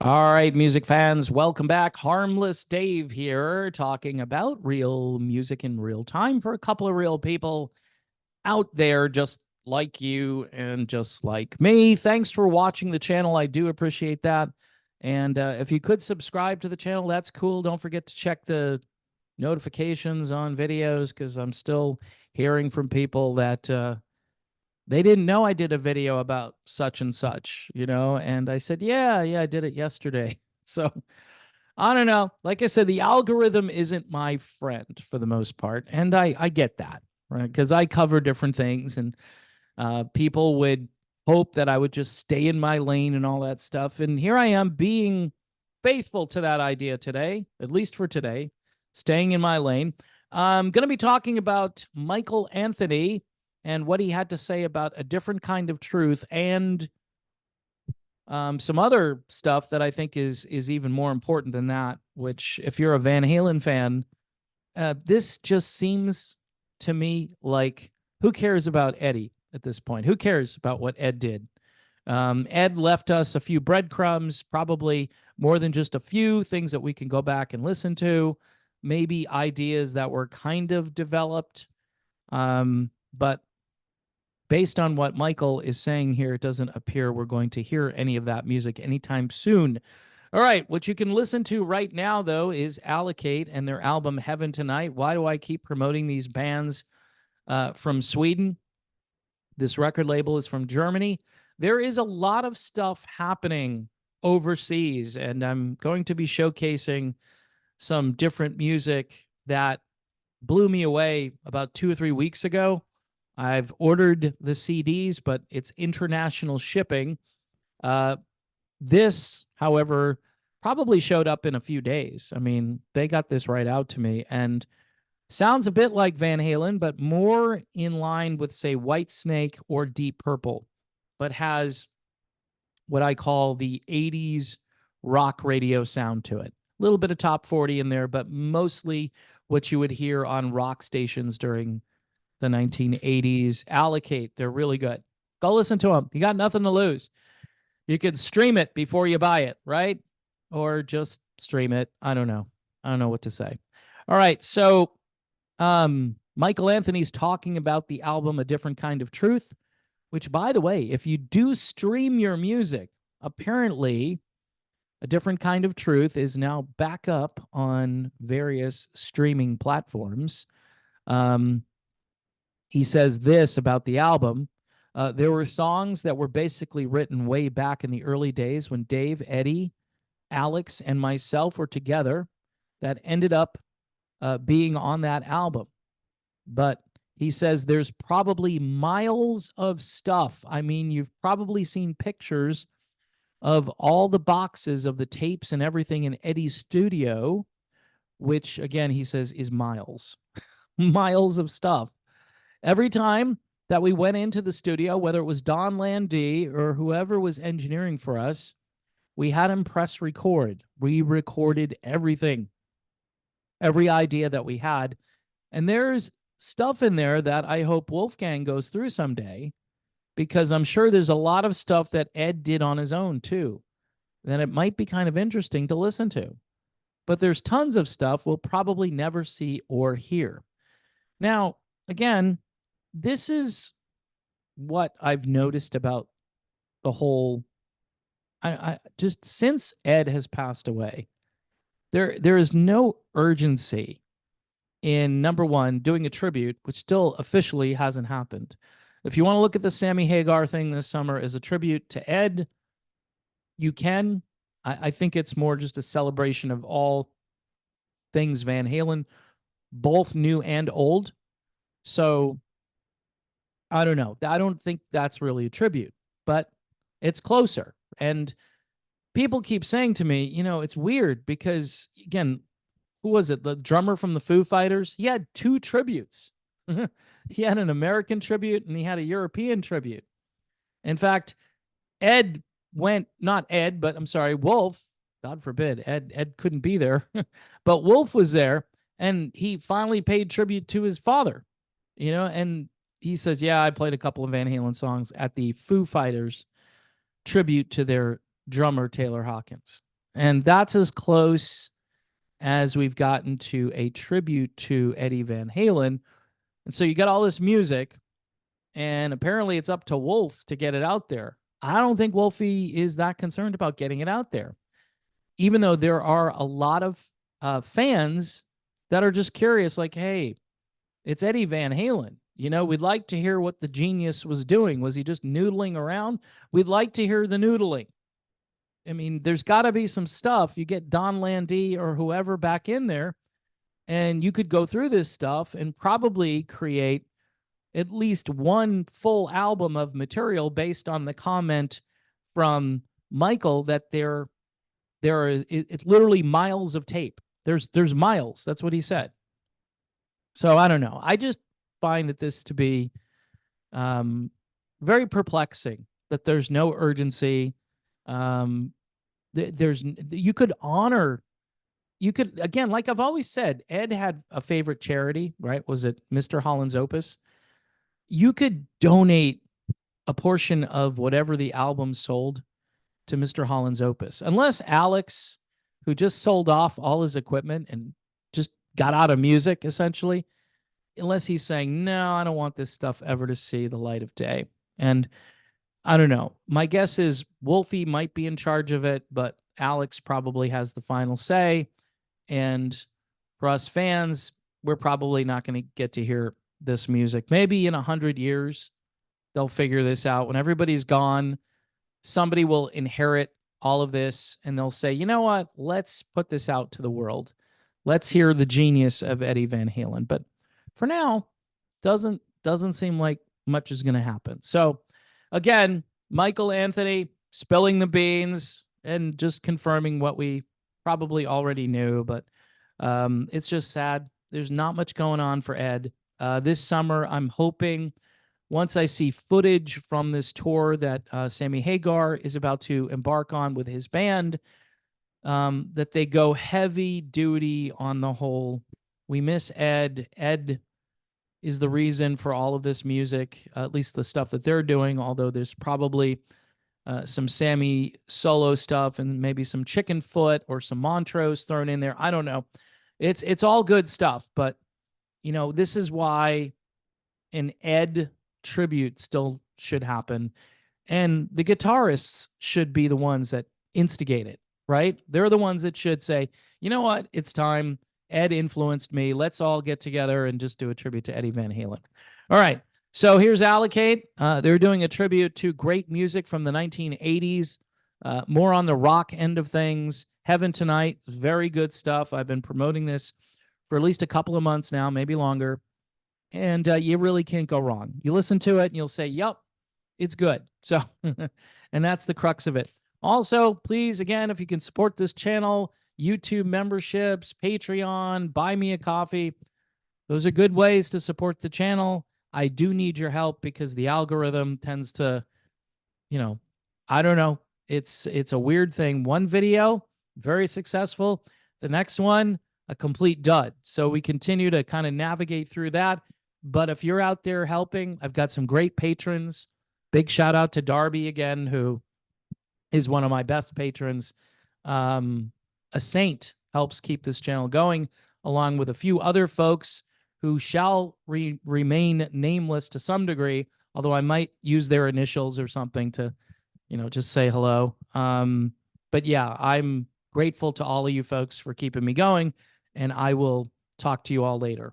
All right, music fans, welcome back. Harmless Dave here, talking about real music in real time for a couple of real people out there just like you and just like me. Thanks for watching the channel. I do appreciate that. And if you could subscribe to the channel, that's cool. Don't forget to check the notifications on videos because I'm still hearing from people that they didn't know I did a video about such and such, and I said, yeah, I did it yesterday. So I don't know. Like I said, the algorithm isn't my friend for the most part. And I get that, right? Because I cover different things and people would hope that I would just stay in my lane and all that stuff. And here I am being faithful to that idea today, at least for today, staying in my lane. I'm going to be talking about Michael Anthony and what he had to say about a different kind of truth and some other stuff that I think is even more important than that. Which, if you're a Van Halen fan, this just seems to me like who cares about Eddie at this point? Who cares about what Ed did? Ed left us a few breadcrumbs, probably more than just a few things that we can go back and listen to, maybe ideas that were kind of developed. But based on what Michael is saying here, it doesn't appear we're going to hear any of that music anytime soon. All right, what you can listen to right now, though, is Allocate and their album Heaven Tonight. Why do I keep promoting these bands from Sweden? This record label is from Germany. There is a lot of stuff happening overseas, and I'm going to be showcasing some different music that blew me away about 2 or 3 weeks ago. I've ordered the CDs, but it's international shipping. Uh, this, however, probably showed up in a few days. I mean, they got this right out to me and sounds a bit like Van Halen, but more in line with, say, Whitesnake or Deep Purple, but has what I call the 80s rock radio sound to it. A little bit of top 40 in there, but mostly what you would hear on rock stations during the 1980s. Allocate, they're really good. Go listen to them. You got nothing to lose. You could stream it before you buy it, right? Or just stream it. I don't know. I don't know what to say. All right. So Michael Anthony's talking about the album A Different Kind of Truth, which, by the way, if you do stream your music, apparently A Different Kind of Truth is now back up on various streaming platforms. He says this about the album. There were songs that were basically written way back in the early days when Dave, Eddie, Alex, and myself were together that ended up being on that album. But he says there's probably miles of stuff. I mean, you've probably seen pictures of all the boxes of the tapes and everything in Eddie's studio, which, again, he says is miles, miles of stuff. Every time that we went into the studio, whether it was Don Landy or whoever was engineering for us, we had him press record. We recorded everything, every idea that we had. And there's stuff in there that I hope Wolfgang goes through someday, because I'm sure there's a lot of stuff that Ed did on his own too, that it might be kind of interesting to listen to. But there's tons of stuff we'll probably never see or hear. Now, again, this is what I've noticed about the whole. I just, since Ed has passed away, there is no urgency in, number one, doing a tribute, which still officially hasn't happened. If you want to look at the Sammy Hagar thing this summer as a tribute to Ed, you can. I think it's more just a celebration of all things Van Halen, both new and old. So I don't know. I don't think that's really a tribute, but it's closer. And people keep saying to me, it's weird because, again, who was it? The drummer from the Foo Fighters? He had two tributes. He had an American tribute and he had a European tribute. In fact, Ed went, not Ed, but I'm sorry, Wolf, God forbid, Ed couldn't be there, but Wolf was there and he finally paid tribute to his father, and he says, yeah, I played a couple of Van Halen songs at the Foo Fighters tribute to their drummer, Taylor Hawkins. And that's as close as we've gotten to a tribute to Eddie Van Halen. And so you got all this music, and apparently it's up to Wolf to get it out there. I don't think Wolfie is that concerned about getting it out there, even though there are a lot of fans that are just curious, like, hey, it's Eddie Van Halen. You know, we'd like to hear what the genius was doing. Was he just noodling around? We'd like to hear the noodling. I mean, there's got to be some stuff. You get Don Landy or whoever back in there, and you could go through this stuff and probably create at least one full album of material based on the comment from Michael that there is it's literally miles of tape. There's miles. That's what he said. So I don't know. I just find that this to be very perplexing. That there's no urgency. There's you could honor. You could, again, like I've always said, Ed had a favorite charity, right? Was it Mr. Holland's Opus? You could donate a portion of whatever the album sold to Mr. Holland's Opus, unless Alex, who just sold off all his equipment and just got out of music essentially, unless he's saying, no, I don't want this stuff ever to see the light of day. And I don't know. My guess is Wolfie might be in charge of it, but Alex probably has the final say. And for us fans, we're probably not going to get to hear this music. Maybe in 100 years, they'll figure this out. When everybody's gone, somebody will inherit all of this and they'll say, you know what? Let's put this out to the world. Let's hear the genius of Eddie Van Halen. But for now, doesn't seem like much is going to happen. So again, Michael Anthony spilling the beans and just confirming what we probably already knew, but it's just sad. There's not much going on for Ed. This summer, I'm hoping once I see footage from this tour that Sammy Hagar is about to embark on with his band, that they go heavy duty on the whole, we miss Ed. Ed is the reason for all of this music, at least the stuff that they're doing, although there's probably some Sammy solo stuff and maybe some Chicken Foot or some Montrose thrown in there. I don't know. It's all good stuff, but you know, this is why an Ed tribute still should happen. And the guitarists should be the ones that instigate it, right? They're the ones that should say, you know what, it's time. Ed influenced me. Let's all get together and just do a tribute to Eddie Van Halen. All right. So here's Allocate. They're doing a tribute to great music from the 1980s, more on the rock end of things. Heaven Tonight, very good stuff. I've been promoting this for at least a couple of months now, maybe longer. And you really can't go wrong. You listen to it and you'll say, yep, it's good. So, and that's the crux of it. Also, please, again, if you can support this channel, YouTube memberships, Patreon, buy me a coffee. Those are good ways to support the channel. I do need your help because the algorithm tends to, you know, I don't know. It's a weird thing. One video, very successful. The next one, a complete dud. So we continue to kind of navigate through that. But if you're out there helping, I've got some great patrons. Big shout out to Darby again, who is one of my best patrons. A saint helps keep this channel going, along with a few other folks who shall remain nameless to some degree, although I might use their initials or something to, you know, just say hello. But yeah, I'm grateful to all of you folks for keeping me going, and I will talk to you all later.